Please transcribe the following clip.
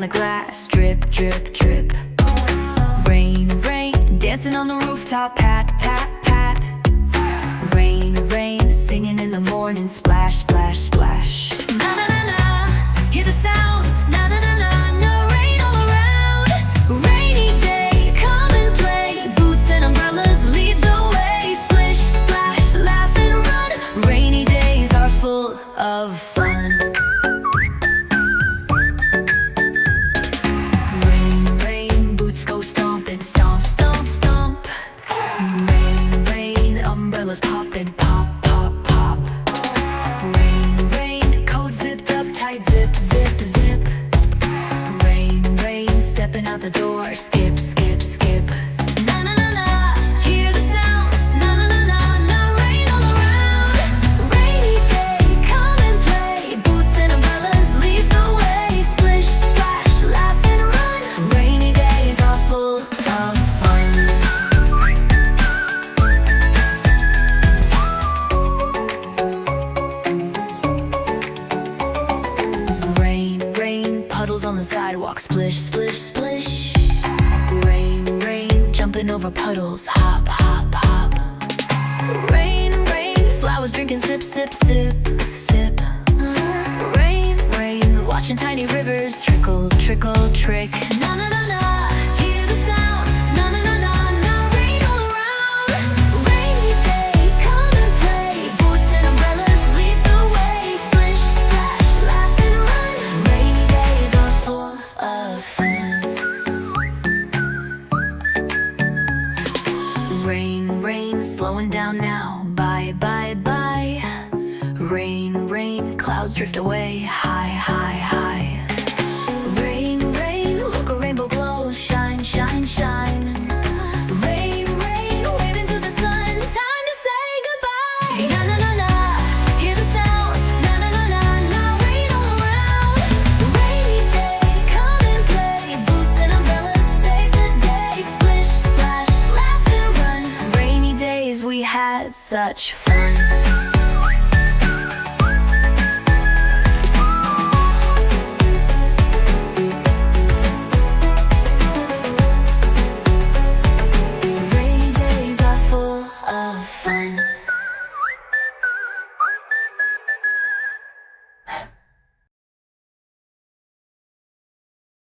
the glass, drip, drip, drip. Rain, rain, dancing on the rooftop, pat, pat, pat. Rain, rain, singing in the morning, splash, splash, splash. Na na na na, hear the sound, na na na na, no rain all around. Rainy day, come and play, boots and umbrellas lead the way. Splish, splash, laugh and run, rainy days are full of fun. Rain, rain, boots go stomping, stomp, stomp, stomp. Rain, rain, umbrellas popping, pop, pop, pop. Rain, rain, coat zipped up tight, zip, zip, zip. Rain, rain, stepping out the door, skip, skip, skip. Na na na na, hear the sound, na na na na, no rain all around. Rainy day, come and play, boots and umbrellas lead the way. Splish, splash, laugh and run, rainy days are full of fun. Rain, rain, puddles on the sidewalk, splish, splish, splish. Rain, rain, jumping over puddles, hop, hop, hop. Rain, rain, flowers drinking, sip, sip, sip, sip. Rain, rain, watching tiny rivers trickle, trickle, trick. Na na na na, hear the sound, na na na na, no rain all around. Rainy day, come and play, boots and umbrellas lead the way. Splish, splash, laugh and run, rainy days are full of fun. Rain, rain, slowing down now, bye, bye, bye. Rain, rain, clouds drift away, high, high, high. Rain, rain, look a rainbow glow, shine, shine, shine. Rain, rain, wave into the sun, time to say goodbye. Na na na na, hear the sound, na na na na, no rain all around. Rainy day, come and play, boots and umbrellas save the day. Splish, splash, laugh and run, rainy days we had such fun.